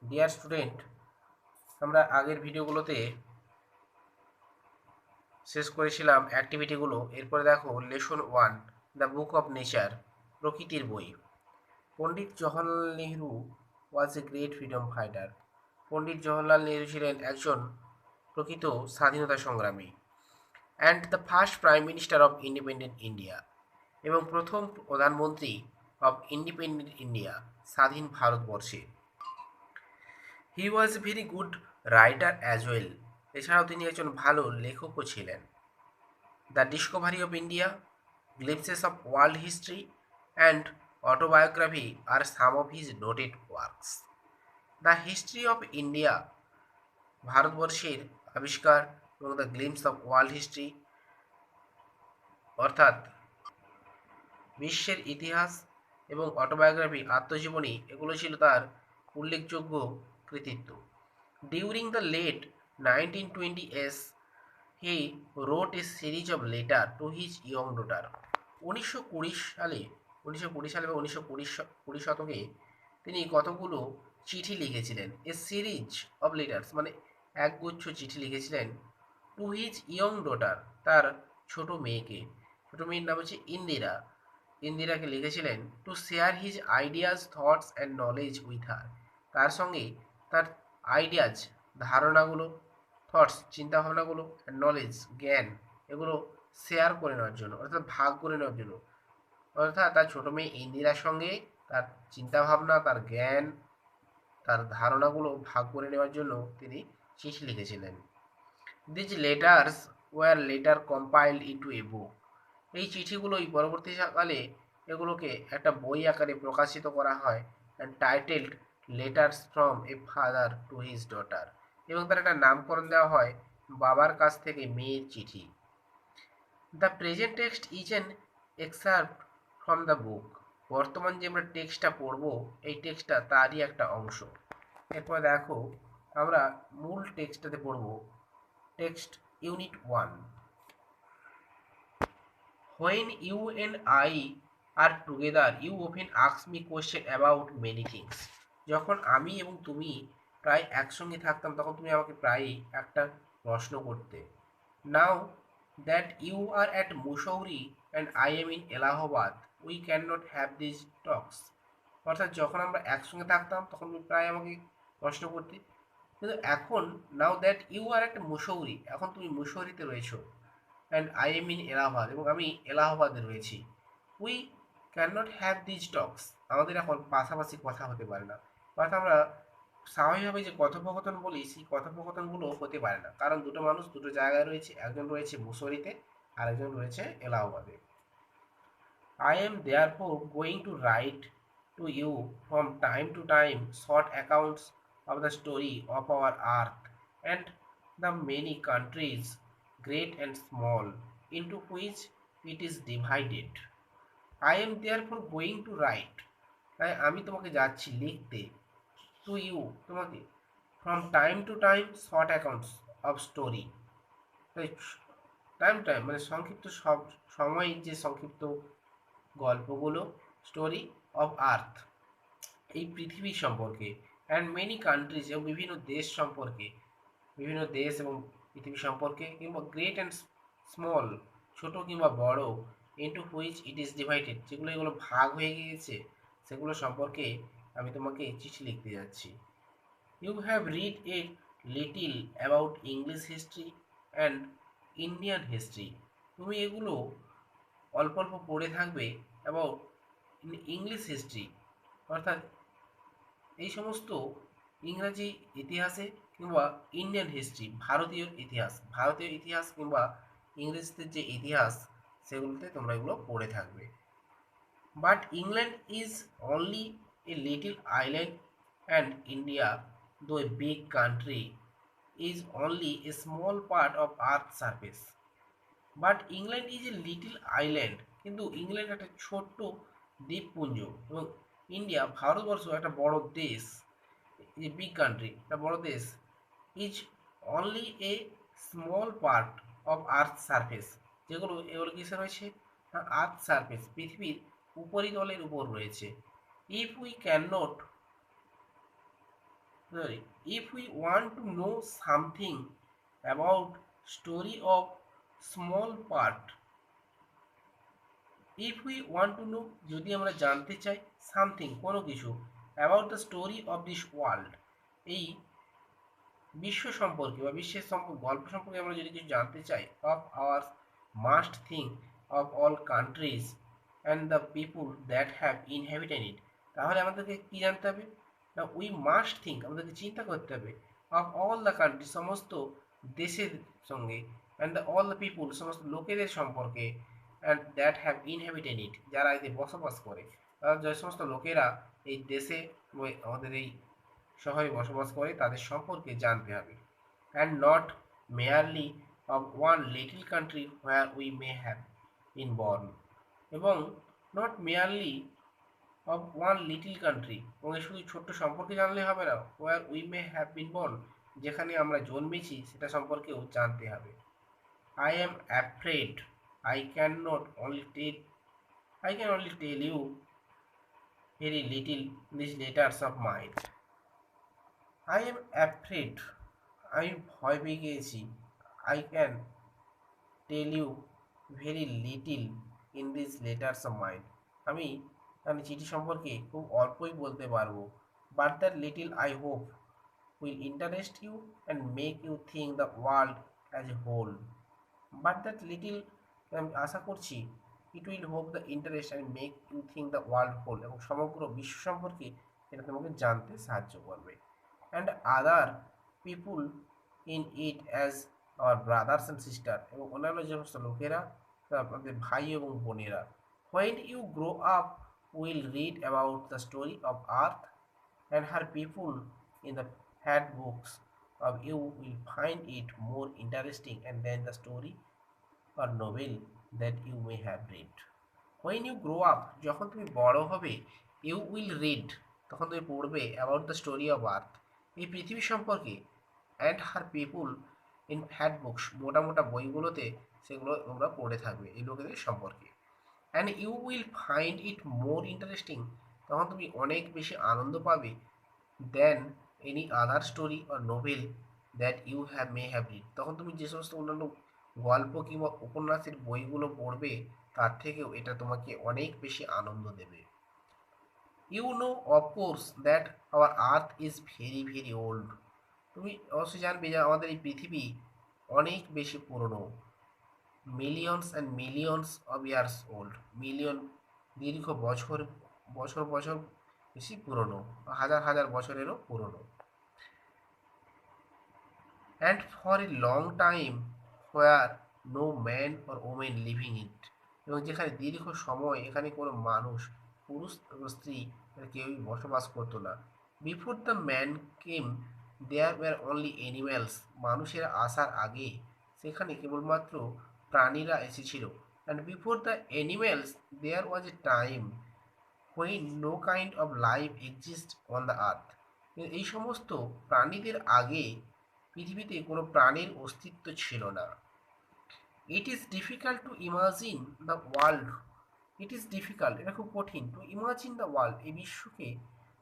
Dear student, আমরা আগের ভিডিওগুলোতে শেষ করেছিলাম অ্যাক্টিভিটিগুলো। এরপরে দেখো lesson 1, the book of nature, প্রকৃতির বই। Pandit Jawaharlal Nehru was a great freedom fighter. Pandit Jawaharlal Nehru ছিলেন একজন প্রকৃত স্বাধীনতা সংগ্রামী। And the first prime minister of independent India, এবং প্রথম প্রধানমন্ত্রী অফ ইন্ডিপেন্ডেন্ট ইন্ডিয়া, স্বাধীন ভারতবর্ষে। He was a very good writer as well, এছাড়াও তিনি একজন ভালো লেখকও ছিলেন। The discovery of India, glimpses of world history and autobiography আর সাম of his noted works. The history of India, ভারতবর্ষের আবিষ্কার, এবং the glimpse of world history, অর্থাৎ বিশ্বের ইতিহাস, এবং অটোবায়োগ্রাফি, আত্মজীবনী, এগুলো ছিল তার উল্লেখযোগ্য কৃতিত্ব। During the late 1920s, he wrote a series of letter to his young daughter. 1920 সালে বা 1920 শতকে তিনি কতগুলো চিঠি লিখেছিলেন। এ সিরিজ অফ লেটার্স মানে একগুচ্ছ চিঠি লিখেছিলেন টু হিজ ইয়ং ডটার, তার ছোট মেয়েকে। ছোট মেয়ের নাম হচ্ছে ইন্দিরা। ইন্দিরাকে লিখেছিলেন to share his ideas, thoughts and knowledge with her, তার সঙ্গে তার আইডিয়াজ, ধারণাগুলো, থটস, চিন্তাভাবনাগুলো, নলেজ, জ্ঞান, এগুলো শেয়ার করে নেওয়ার জন্য, অর্থাৎ ভাগ করে নেওয়ার জন্য। অর্থাৎ তার ছোট মেয়ে ইন্দিরার সঙ্গে তার চিন্তাভাবনা, তার জ্ঞান, তার ধারণাগুলো ভাগ করে নেওয়ার জন্য তিনি চিঠি লিখেছিলেন। These letters were later compiled into a book, এই চিঠিগুলোই পরবর্তীকালে এগুলোকে একটা বই আকারে প্রকাশিত করা হয়, and titled letters from a father to his daughter, এবং তার একটা নামকরণ দেওয়া হয় বাবার কাছ থেকে মেয়ের চিঠি। The present text is an excerpt from the book, বর্তমান যে আমরা টেক্সটটা পড়বো এই টেক্সটটা তারই একটা অংশ। এরপর দেখো আমরা মূল টেক্সটটাতে পড়বো। Text unit 1। When you and I are together, you often ask me question about many things. যখন আমি এবং তুমি প্রায় একসঙ্গে থাকতাম তখন তুমি আমাকে প্রায়ই একটা প্রশ্ন করতে। Now that you are at Mussoorie and I am in Allahabad, we cannot have these talks. অর্থাৎ যখন আমরা একসঙ্গে থাকতাম তখন তুমি প্রায় আমাকে প্রশ্ন করতে, কিন্তু এখন নাও দ্যাট ইউ আর একটা মুসৌরি, এখন তুমি মুসৌরিতে রয়েছো, and I am in Allahabad, এবং আমি এলাহাবাদে রয়েছি। We can not have these talks, আমাদের এখন পাশাপাশি কথা হতে পারে না। অর্থাৎ আমরা স্বাভাবিকভাবে যে কথোপকথন বলি সেই কথোপকথনগুলো হতে পারে না, কারণ দুটো মানুষ দুটো জায়গায় রয়েছে, একজন রয়েছে মুসৌরিতে আর একজন রয়েছে এলাহাবাদে। I am therefore going to write to you from time to time short accounts of the story of our earth and the many countries, great and small, into which it is divided. I am therefore going to write, তাই আমি তোমাকে যাচ্ছি লিখতে, to you, তোমাকে, from time to time short accounts of story, তাই time time মানে সংক্ষিপ্ত সব সময় যে সংক্ষিপ্ত গল্পগুলো, স্টোরি অফ আর্থ, এই পৃথিবী সম্পর্কে, অ্যান্ড মেনি কান্ট্রিজ, এবং বিভিন্ন দেশ সম্পর্কে, বিভিন্ন দেশ এবং পৃথিবী সম্পর্কে, কিংবা গ্রেট অ্যান্ড স্মল, ছোট কিংবা বড়, into which it is divided, যেগুলো এগুলো ভাগ হয়ে গিয়েছে সেগুলো সম্পর্কে আমি তোমাকে চিঠি লিখতে যাচ্ছি। You have read a little about English history and Indian history, তুমি এগুলো অল্প অল্প পড়ে থাকবে অ্যাবাউট ইংলিশ হিস্ট্রি, অর্থাৎ এই সমস্ত ইংরাজি ইতিহাসে, কিংবা ইন্ডিয়ান হিস্ট্রি, ভারতীয় ইতিহাস কিংবা ইংরেজদের যে ইতিহাস সেগুলোতে তোমরা এগুলো পড়ে থাকবে। But England is only a little island and India, though a big country, is only a small part of earth surface. But England is a little island, কিন্তু ইংল্যান্ড একটা ছোট্ট দ্বীপপুঞ্জ, এবং ইন্ডিয়া, ভারতবর্ষ, একটা বড় দেশ, এ বিগ কান্ট্রি, একটা বড় দেশ, is only a small part of earth surface, যেগুলো এগুলো কিসে রয়েছে, আর্থ সারফেস, পৃথিবীর উপরিতলের উপর রয়েছে। If we can not sorry, if we want to know something about story of small part, if we want to know, যদি আমরা জানতে চাই সামথিং কোনো কিছু about the story of this world, এই বিশ্ব সম্পর্কে বা বিশ্বের গল্প সম্পর্কে আমরা যদি কিছু জানতে চাই, of our must think of all countries and the people that have inhabited it, তাহলে আমাদেরকে কি জানতে হবে না, উই মাস্ট থিঙ্ক, আমাদেরকে চিন্তা করতে হবে, অফ অল দ্য কান্ট্রি, সমস্ত দেশের সঙ্গে, and the all the people, সমস্ত লোকেদের সম্পর্কে, অ্যান্ড দ্যাট হ্যাভ ইনহ্যাবিটেড ইট, যারা এতে বসবাস করে, যে সমস্ত লোকেরা এই দেশে আমাদের এই শহরে বসবাস করে তাদের সম্পর্কে জানতে হবে, and not merely of one little country where we may have been born, এবং not merely of one little country, এবং শুধু ছোট্ট সম্পর্কে জানলে হবে না, where we may have been born, যেখানে আমরা জন্মেছি সেটা সম্পর্কেও জানতে হবে। I am afraid I can not only tell I can only tell you very little this letters of mind. I am afraid, আমি ভয় পেয়ে গিয়েছি, I can tell you very little in this letters of mind, আমি চিঠি সম্পর্কে খুব অল্পই বলতে পারবো, but that little I hope will interest you and make you think the world as a whole, but that little, আমি আশা করছি, it will hope the interest and make you think the world whole, এবং সমগ্র বিশ্ব সম্পর্কে এটা তোমাকে জানতে সাহায্য করবে, and other people in it as our brothers and sister, এবং অন্যান্য যে সমস্ত লোকেরা আমাদের ভাই এবং বোনেরা। When you grow up will read about the story of earth and her people in the fat books of you will find it more interesting and then the story or novel that you may have read. When you grow up, যখন তুমি বড় হবে, you will read, তখন তুমি পড়বে about the story of earth, এই পৃথিবী সম্পর্কে, and her people in fat books, মোটা মোটা বইগুলোতে সেগুলো তোমরা পড়ে থাকবে এই লোকেদের সম্পর্কে, and you will find it more interesting, তখন তুমি অনেক বেশি আনন্দ পাবে, than any other story or novel that you may have read, তখন তুমি যে সমস্ত অন্যান্য গল্প কিংবা উপন্যাসের বইগুলো পড়বে তার থেকেও এটা তোমাকে অনেক বেশি আনন্দ দেবে। You know of course that our earth is very very old, তুমি অবশ্যই জানবে যে আমাদের এই পৃথিবী অনেক বেশি পুরনো, millions and millions of years old, million দীর্ঘ বছর বছর বছর বেশি পুরনো, হাজার হাজার বছরেরও পুরনো, and for a long time where no man or women living it, এবং যেখানে দীর্ঘ সময় এখানে কোনো মানুষ, পুরুষ এবং স্ত্রী কেউই বসবাস করতো না। Before the man came there were only animals, মানুষের আসার আগে সেখানে কেবলমাত্র প্রাণীরা এসেছিল, and before the animals there was a time when no kind of life exist on the earth, এই সমস্ত প্রাণীদের আগে পৃথিবীতে কোনো প্রাণীর অস্তিত্ব ছিল না। It is difficult to imagine the world, it is difficult, এটা খুব কঠিন, টু ইমাজিন দ্য ওয়ার্ল্ড, এই বিশ্বকে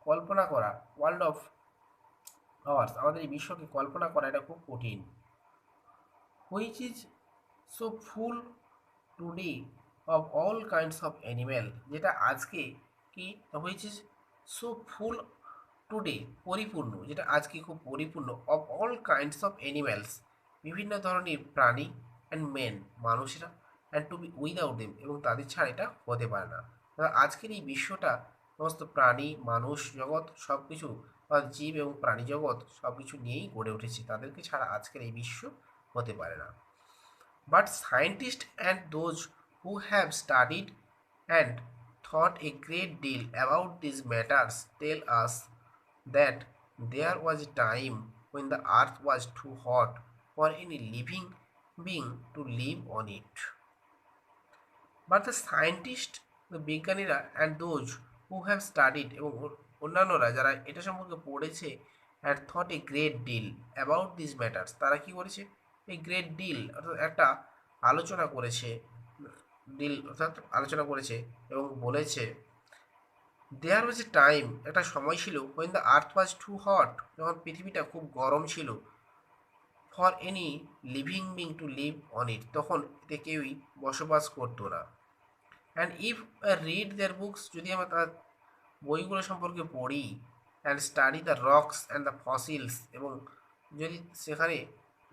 কল্পনা করা, ওয়ার্ল্ড অফ আওয়ার্স, আমাদের এই বিশ্বকে কল্পনা করা এটা খুব কঠিন, which is so full today of all kinds of animal, যেটা আজকে কি, which is so full today, পরিপূর্ণ, যেটা আজকে খুব পরিপূর্ণ, of all kinds of animals, বিভিন্ন ধরনের প্রাণী, অ্যান্ড মেন, মানুষেরা, and to be without them, এবং তাদের ছাড়া এটা হতে পারে না। আজকের এই বিশ্বটা সমস্ত প্রাণী, মানুষ জগৎ সব কিছু, জীব এবং প্রাণী জগৎ সব কিছু নিয়েই গড়ে উঠেছে, তাদেরকে ছাড়া আজকের এই বিশ্ব হতে পারে না। But scientist and those who have studied and thought a great deal about these matters tell us that there was a time when the earth was too hot for any living being to live on it. But the scientists, the বিজ্ঞানীরা, and those who have studied, এবং অন্যান্যরা যারা এটা সম্পর্কে পড়েছে, and thought a great deal about these matters, তারা কি করেছে, এই গ্রেট ডিল অর্থাৎ একটা আলোচনা করেছে, ডিল অর্থাৎ আলোচনা করেছে এবং বলেছে দেয়ার ওয়াজ এ টাইম, একটা সময় ছিল, when the earth was too hot, যখন পৃথিবীটা খুব গরম ছিল, for any living being to live on it, তখন এতে কেউই বসবাস করতো না। And if read their books, যদি আমরা তার বইগুলো সম্পর্কে পড়ি, and study the rocks and the fossils, এবং যদি সেখানে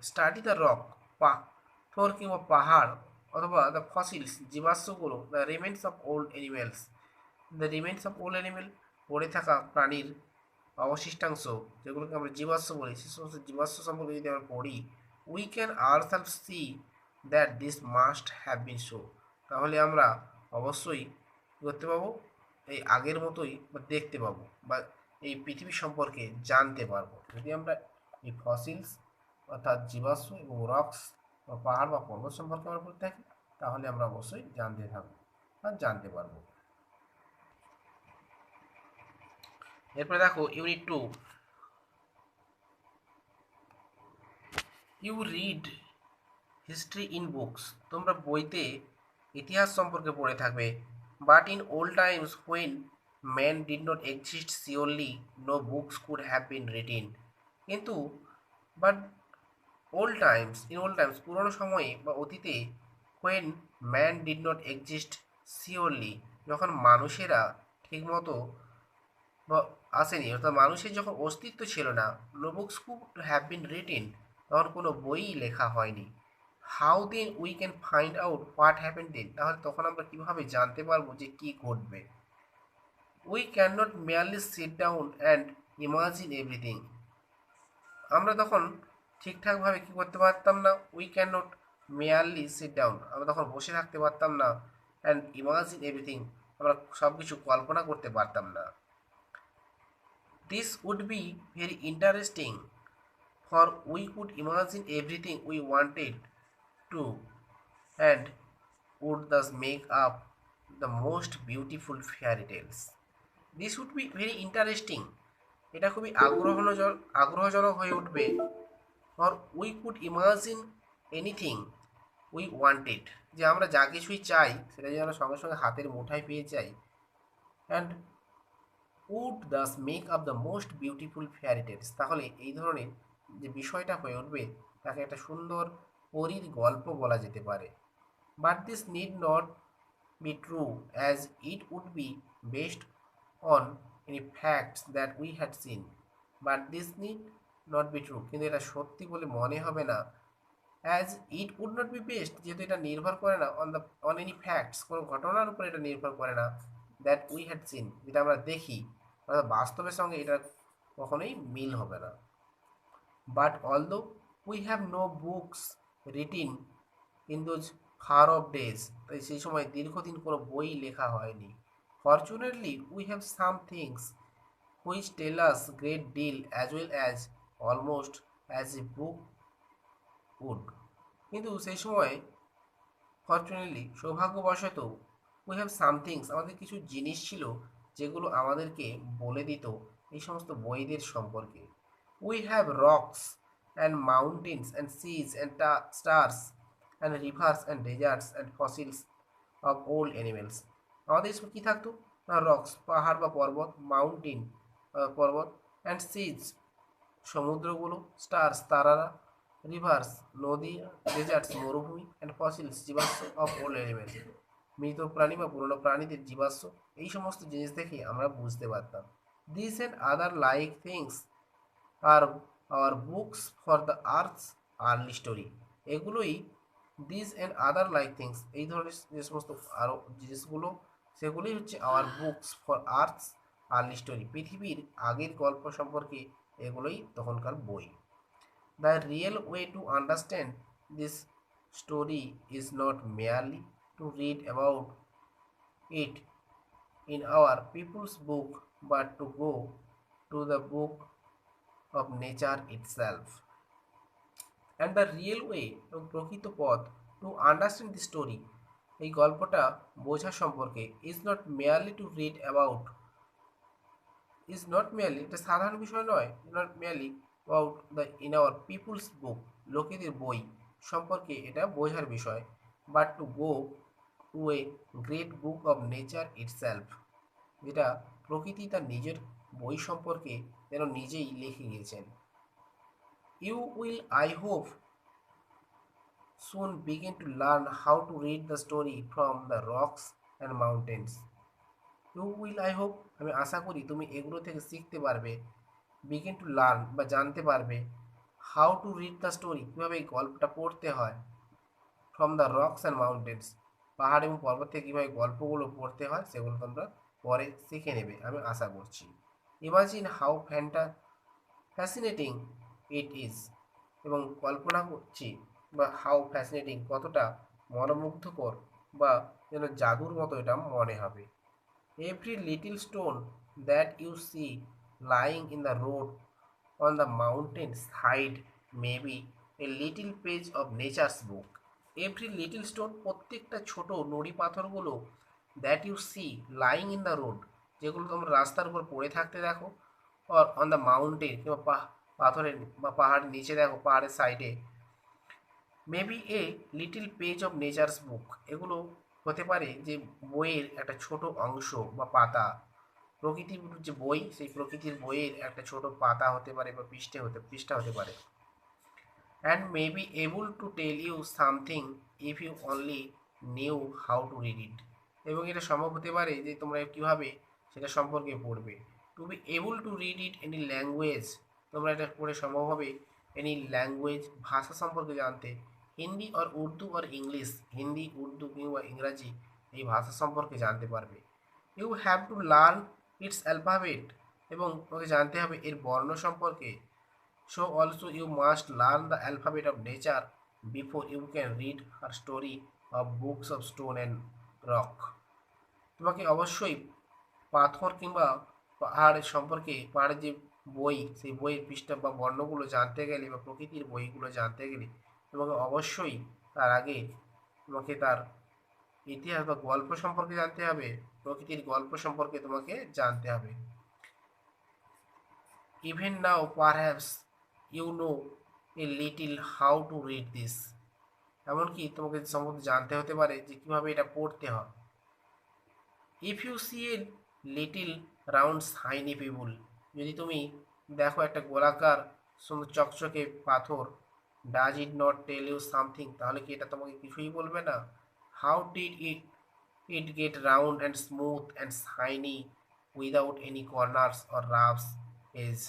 স্টাডি দ্য রক, পাথর কিংবা পাহাড়, অথবা দ্য ফসিলস জীবাশ্মগুলো, the remains of old animals, the remains of old animal পড়ে থাকা প্রাণীর অবশিষ্টাংশ, যেগুলোকে আমরা জীবাশ্ম বলি, সে সমস্ত জীবাশ্ম সম্পর্কে যদি আমরা পড়ি, we can ourself see that this must have been so, তাহলে আমরা অবশ্যই কী করতে পাবো, এই আগের মতোই বা দেখতে পাবো, বা এই পৃথিবী সম্পর্কে জানতে পারবো। যদি আমরা এই ফসিলস অর্থাৎ জীবাশ্ম এবং রক্স বা পাহাড় বা পর্বত সম্পর্কে আমরা পড়ে থাকি, তাহলে আমরা অবশ্যই জানতে থাকবো আর জানতে পারবো। এরপরে দেখো unit 2, you read history in books, তোমরা বইতে ইতিহাস সম্পর্কে পড়ে থাকবে। But in old times when man did not exist surely no books could have been written, কিন্তু বাট ওল্ড টাইমস পুরনো সময়ে বা অতীতে, when man did not exist surely, যখন মানুষেরা ঠিকমতো বা আসেনি, অর্থাৎ মানুষের যখন অস্তিত্ব ছিল না, no books could have been written, তখন কোনো বইই লেখা হয়নি। How then we can find out what happen then, তাহলে তখন আমরা কীভাবে জানতে পারবো যে কী ঘটবে। We can not merely sit down and imagine everything, আমরা তখন ঠিকঠাকভাবে কী করতে পারতাম না, we can not merely sit down, আমরা তখন বসে থাকতে পারতাম না, অ্যান্ড ইমাজিন এভরিথিং, আমরা সব কিছু কল্পনা করতে পারতাম না। This would be very interesting, for we could imagine everything we wanted to, and would thus make up the most beautiful fairy tales. This would be very interesting. এটা খুবই আগ্রহজনক হয়ে উঠবে। or we could imagine anything we wanted, যে আমরা যা কিছুই চাই সেটা যেন সঙ্গে সঙ্গে হাতের মুঠায় পেয়ে যাই। and would thus make up the most beautiful fairy tales, তাহলে এই ধরনের যে বিষয়টা হয়ে উঠবে তাকে একটা সুন্দর পরীর গল্প বলা যেতে পারে। But this need not be true, as it would be based on any facts that we had seen. But this need not be true, কিন্তু এটা সত্যি বলে মনে হবে না, as it would not be based, যেহেতু এটা নির্ভর করে না on any facts, কোনো ঘটনার উপর এটা নির্ভর করে না, that we had seen, যেটা আমরা দেখি, অর্থাৎ বাস্তবের সঙ্গে এটা কখনোই মিল হবে না। But although we have no books written in those far off days, তাই সেই সময় দীর্ঘদিন কোনো বই লেখা হয়নি। Fortunately we have some things which tell us great deal as well as almost as a book would, কিন্তু সেই সময় ফর্চুনেটলি সৌভাগ্যবশত উই হ্যাভ সামথিংস, আমাদের কিছু জিনিস ছিল যেগুলো আমাদেরকে বলে দিত এই সমস্ত বইদের সম্পর্কে। We have rocks and mountains and seas and stars and rivers and deserts and fossils of old animals, আমাদের সব কী থাকতো না, রক্স পাহাড় বা পর্বত, মাউন্টেন পর্বত, অ্যান্ড সিজ সমুদ্রগুলো, স্টার্স তারারা, রিভার্স নদী, ডেজার্টস মরুভূমি, অ্যান্ড ফসিলস জীবাশ্ম অফ ওল্ড অ্যানিমেলস মৃত প্রাণী বা পুরনো প্রাণীদের জীবাশ্ম, এই সমস্ত জিনিস দেখে আমরা বুঝতে পারতাম। This and other like things are our books for the earth's early story, এগুলোই this and other like things, এই ধরনের যে সমস্ত আরও জিনিসগুলো সেগুলোই হচ্ছে our books for earth's early story, পৃথিবীর আগের গল্প সম্পর্কে এগুলোই তখনকার বই। The real way to understand this story is not merely to read about it in our people's book, but to go to the book of nature itself. And the real way, এবং প্রকৃত পথ, to understand the story, এই গল্পটা বোঝা সম্পর্কে, is not merely to read about, is not merely, এটা সাধারণ বিষয় নয়, not merely about the in our people's book, লোকেদের বই সম্পর্কে এটা বোঝার বিষয়, but to go to a great book of nature itself, যেটা প্রকৃতি তার নিজের বই সম্পর্কে যেন নিজেই লিখে গিয়েছেন। You will, I hope, soon begin to learn how to read the story from the rocks and mountains. You will, I hope, আমি আশা করি তুমি এগুলো থেকে শিখতে পারবে, begin to learn বা জানতে পারবে, how to read the story কীভাবে এই গল্পটা পড়তে হয়, from the rocks and mountains পাহাড় এবং পর্বত থেকে কীভাবে গল্পগুলো পড়তে হয় সেগুলো তোমরা পরে শিখে নেবে আমি আশা করছি। Imagine how fascinating it is, এবং কল্পনা করছি বা হাউ ফ্যাসিনেটিং কতটা মনোমুগ্ধকর বা যেন জাদুর মতো এটা মনে হবে। Every little stone that you see lying in the road on the mountain side may be a little page of nature's book. Every little stone প্রত্যেকটা ছোট নুড়ি পাথরগুলো that you see lying in the road যেগুলো তোমরা রাস্তার উপর পড়ে থাকতে দেখো, অর অন দ্য মাউন্টেন কিংবা পাথরের বা পাহাড়ের নিচে দেখো, পাহাড়ের সাইডে, maybe a little page of nature's book এগুলো হতে পারে যে বইয়ের একটা ছোট অংশ বা পাতা, প্রকৃতির যে বই সেই প্রকৃতির বইয়ের একটা ছোট পাতা হতে পারে বা পৃষ্ঠা হতে পারে। And may be able to tell you something if you only knew how to read it, এবং এটা সম্ভব হতে পারে যে তোমরা কীভাবে সেটা সম্পর্কে পড়বে। To be able to read it any language, তোমরা এটা পড়ে সম্ভব হবে এনি ল্যাঙ্গুয়েজ ভাষা সম্পর্কে জানতে, হিন্দি আর উর্দু আর ইংলিশ, হিন্দি উর্দু কিংবা ইংরাজি এই ভাষা সম্পর্কে জানতে পারবে। You have to learn its alphabet, এবং তোমাকে জানতে হবে এর বর্ণ সম্পর্কে। So also you must learn the alphabet of nature before you can read her story of books of stone and rock. তোমাকে অবশ্যই পাথর কিংবা পাহাড়ের সম্পর্কে, পাহাড়ের যে বই সেই বইয়ের পৃষ্ঠা বা বর্ণগুলো জানতে গেলে বা প্রকৃতির বইগুলো জানতে গেলে তোমাকে অবশ্যই তার আগে তোমাকে তার ইতিহাস বা গল্প সম্পর্কে জানতে হবে, প্রকৃতির গল্প সম্পর্কে তোমাকে জানতে হবে। Even now perhaps you know a little how to read this, এমনকি তোমাকে সম্ভবত জানতে হতে পারে যে কীভাবে এটা পড়তে হয়। If you see a little round shiny pebble, যদি তুমি দেখো একটা গোলাকার সুন্দর চকচকে পাথর, does it not tell you something, তাহলে কি এটা তোমাকে কিছুই বলবে না? How did it get round and smooth and shiny without any corners or roughs edge,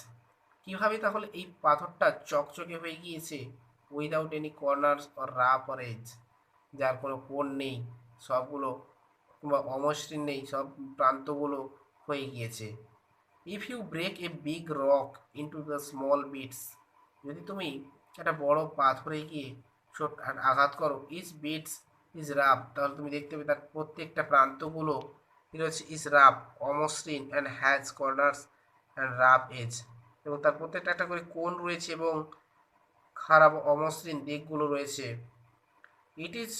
কীভাবে তাহলে এই পাথরটা চকচকে হয়ে গিয়েছে without any corners or rough or edge, যার কোনো কোণ নেই, সবগুলো কিংবা অমসৃণ নেই, সব প্রান্তগুলো হয়ে গিয়েছে। If you break a big rock into the small bits, যদি তুমি একটা বড় পাথরে গিয়ে ছোট আঘাত করো, ইজ বিটস ইজ রাফ, তাহলে তুমি দেখতে পাবে তার প্রত্যেকটা প্রান্তগুলো এটা হচ্ছে ইজ রাফ অমসৃণ and has corners and rough edge, এবং তার প্রত্যেকটা একটা করে কোণ রয়েছে এবং খারাপ অমসৃণ দিকগুলো রয়েছে। It is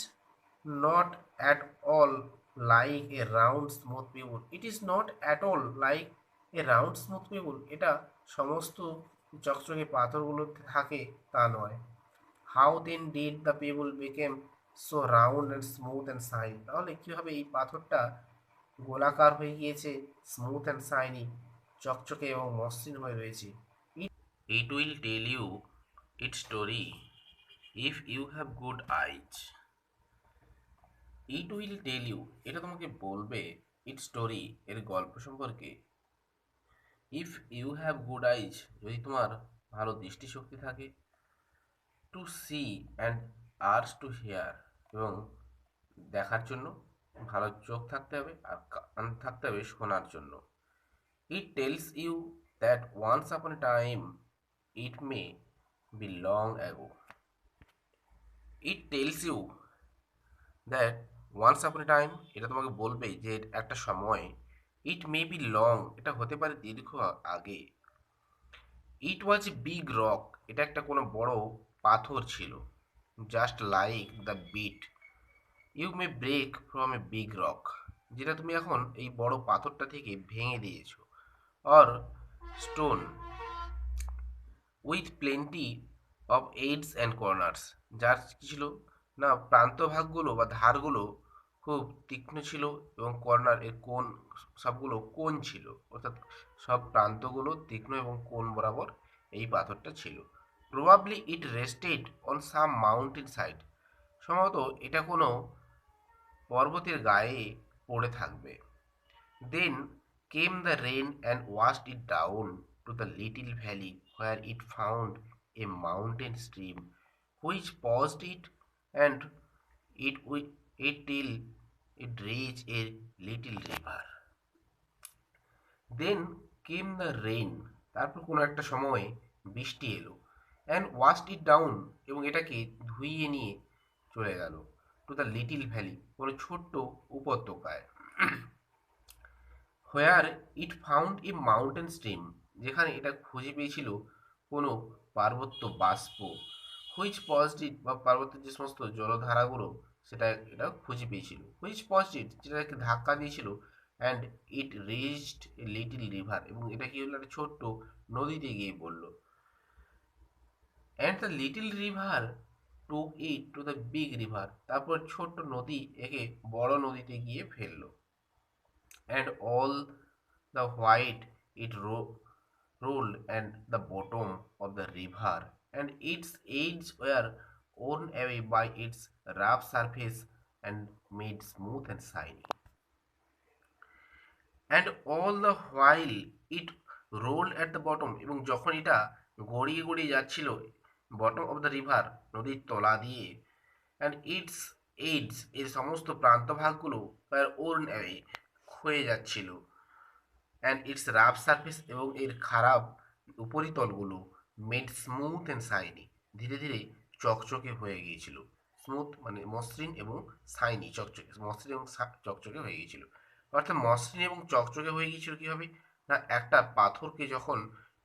not at all like a round smooth pebble, it is not at all like a round smooth pebble, এটা সমস্ত চকচকে পাথরগুলোতে থাকে তা নয়। How then did the pebble became so round and smooth and shiny, তাহলে কীভাবে এই পাথরটা গোলাকার হয়ে গিয়েছে, স্মুথ অ্যান্ড শাইনি, চকচকে এবং মসৃণ হয়ে রয়েছে। It will tell you it story if you have good eyes, it will tell you এটা তোমাকে বলবে ইট স্টোরি এর গল্প সম্পর্কে, if you have good eyes যদি তোমার ভালো দৃষ্টিশক্তি থাকে, to see and ears to hear এবং দেখার জন্য ভালো চোখ থাকতে হবে আর কান থাকতে হবে শোনার জন্য। It tells you that once upon a time it may be long ago, it tells you that once upon a time এটা তোমাকে বলবে যে একটা সময়, ইট মে বি লং এটা হতে পারে দীর্ঘ আগে, ইট ওয়াজ এ বিগ রক এটা একটা কোনো বড় পাথর ছিল, just like the bit you may break from a big rock যেটা তুমি এখন এই বড় পাথরটা থেকে ভেঙে দিয়েছো, or stone with plenty of edges and corners, যার কী ছিল না প্রান্তভাগগুলো বা ধারগুলো খুব খুব তীক্ষ্ণ ছিল এবং কর্নার এর কোণ সবগুলো কোণ ছিল, অর্থাৎ সব প্রান্তগুলো তীক্ষ্ণ এবং কোণ বরাবর এই পাথরটা ছিল। Probably it rested on some mountain side, সম্ভবত এটা কোনো পর্বতের গায়ে পড়ে থাকবে। Then came the rain and washed it down to the little valley where it found a mountain stream which paused it and it till it reached a little river. Then came the rain, তারপর কোনো একটা সময়ে বৃষ্টি এলো, and washed it down, এবং এটাকে ধুইয়ে নিয়ে চলে গেল, টু দ্য লিটিল ভ্যালি, কোনো ছোট্ট উপত্যকায়, where it found a mountain stream, যেখানে এটা খুঁজে পেয়েছিল কোনো পার্বত্য বাষ্প, হুইচ পজড ইট, বা পার্বত্যের যে সমস্ত জলধারাগুলো সেটা এটা খুঁজে পেয়েছিল, হুইচ পজড ইট, যেটাকে ধাক্কা দিয়েছিল, and it reached a little river, এবং এটা কি হলো, একটা ছোট্ট নদীতে গিয়ে পড়লো, and the little river took it to the big river, তারপর ছোট্ট নদী একে বড় নদীতে গিয়ে ফেললো, and all the white it rolled at the bottom of the river, and its edges were worn away by its rough surface and made smooth and shiny. And all the while it rolled at the bottom, এবং যখন এটা গড়িয়ে গড়িয়ে যাচ্ছিল bottom of the river, নদীর তলা দিয়ে, and it's AIDS, এর সমস্ত প্রান্তভাগগুলো ওর্ন অ্যাওয়ে, ক্ষয়ে যাচ্ছিল, অ্যান্ড ইটস রাফ সারফেস, এবং এর খারাপ উপরিতলগুলো মেড স্মুথ অ্যান্ড শাইনি, ধীরে ধীরে চকচকে হয়ে গিয়েছিল। স্মুথ মানে মসৃণ, এবং শাইনি চকচকে, মসৃণ এবং চকচকে হয়ে গিয়েছিল। অর্থাৎ মসৃণ এবং চকচকে হয়ে গিয়েছিল কীভাবে না, একটা পাথরকে যখন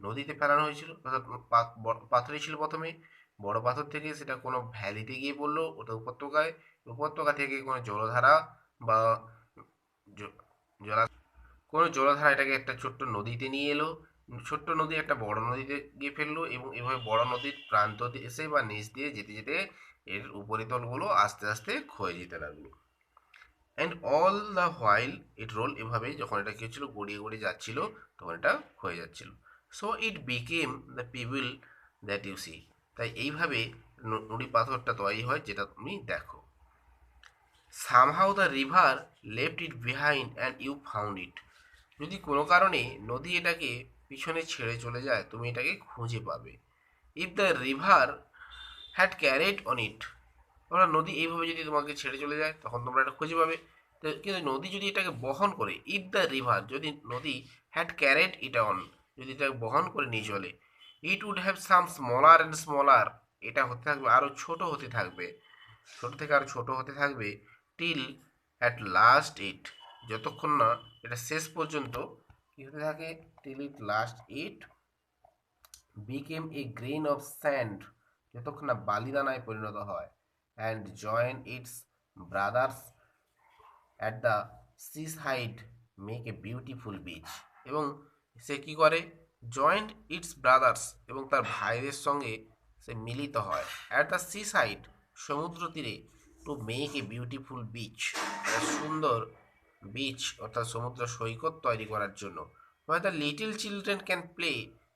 নদীতে ফেলানো হয়েছিল, অর্থাৎ পাথরই ছিল প্রথমে, বড় পাথর থেকে সেটা কোনো ভ্যালিতে গিয়ে পড়লো, ওটা উপত্যকায়, উপত্যকা থেকে কোনো জলধারা বা জলা কোনো জলধারা এটাকে একটা ছোট্ট নদীতে নিয়ে এলো, ছোট্ট নদী একটা বড় নদীতে গিয়ে ফেললো, এবং এভাবে বড় নদীর প্রান্ত এসে বা নিচ দিয়ে যেতে যেতে এর উপরিতলগুলো আস্তে আস্তে ক্ষয়ে যেতে লাগলো। And all the while it roll, এভাবে যখন এটা কি হচ্ছিল, গড়িয়ে গড়িয়ে যাচ্ছিল, তখন এটা ক্ষয়ে যাচ্ছিল। So it became the pebble that you see, তাই এইভাবে নুড়ি পাথরটা তৈরি হয় যেটা তুমি দেখো। Somehow the river left it behind and you found it, যদি কোনো কারণে নদী এটাকে পিছনে ছেড়ে চলে যায়, তুমি এটাকে খুঁজে পাবে। If the river had carried on it, তোমরা নদী এইভাবে যদি তোমাকে ছেড়ে চলে যায়, তখন তোমরা এটা খুঁজে পাবে। তো কিন্তু নদী যদি এটাকে বহন করে, ইফ দ্য রিভার, যদি নদী হ্যাড ক্যারেড ইট অন, যদি এটাকে বহন করে নিয়ে চলে, it would have some smaller and smaller, এটা হতে থাকবে আরও ছোট হতে থাকবে, ছোট থেকে আরও ছোট হতে থাকবে, টিল অ্যাট লাস্ট ইট, যতক্ষণ না এটা শেষ পর্যন্ত কি হতে থাকে, till it last it became a grain of sand, যতক্ষণ না বালিদানায় পরিণত হয়, and join its brothers at the sea side make a beautiful beach, এবং সে কি করে, জয়েন্ট ইটস ব্রাদার্স, এবং তার ভাইদের সঙ্গে সে মিলিত হয়, অ্যাট দ্য সি সাইড, সমুদ্র তীরে, to make a beautiful beach, সুন্দর বিচ অর্থাৎ সমুদ্র সৈকত তৈরি করার জন্য, the little children can play,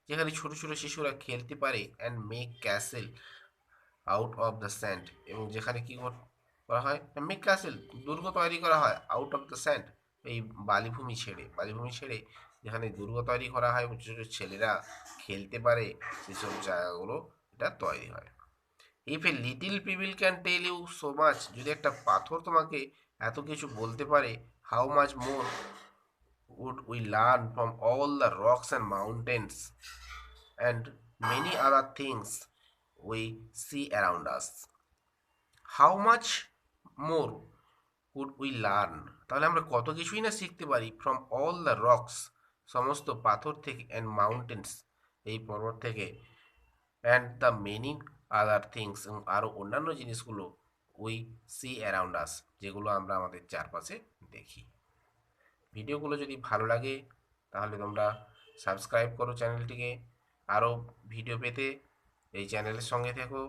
যেখানে ছোট ছোট শিশুরা খেলতে পারে, and make castle out of the sand, এবং যেখানে কি করা হয়, মেক ক্যাসেল, দুর্গ তৈরি করা হয়, আউট অফ দ্য স্যান্ড, এই বালিভূমি ছেড়ে, বালিভূমি ছেড়ে যেখানে দুর্গ তৈরি করা হয় এবং ছোটো ছোটো ছেলেরা খেলতে পারে, সেসব জায়গাগুলো এটা তৈরি হয়। If a little pebble can tell you so much, যদি একটা পাথর তোমাকে এত কিছু বলতে পারে, how much more would we learn from all the rocks and mountains and many other things we see around us. How much more would we learn, তাহলে আমরা কত কিছুই না শিখতে পারি, ফ্রম অল দ্য রক্স, সমস্ত পাথর থেকে, অ্যান্ড মাউন্টেন্স, এই পর্বত থেকে, and the many other things, এবং আরও অন্যান্য জিনিসগুলো, উই সি অ্যারাউন্ড আস, যেগুলো আমরা আমাদের চারপাশে দেখি। ভিডিওগুলো যদি ভালো লাগে তাহলে তোমরা সাবস্ক্রাইব করো চ্যানেলটিকে, আরও ভিডিও পেতে এই চ্যানেলের সঙ্গে থেকো,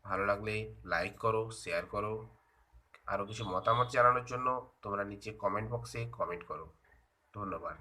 ভালো লাগলে লাইক করো, শেয়ার করো, আরও কিছু মতামত জানানোর জন্য তোমরা নিচে কমেন্ট বক্সে কমেন্ট করো। ধন্যবাদ।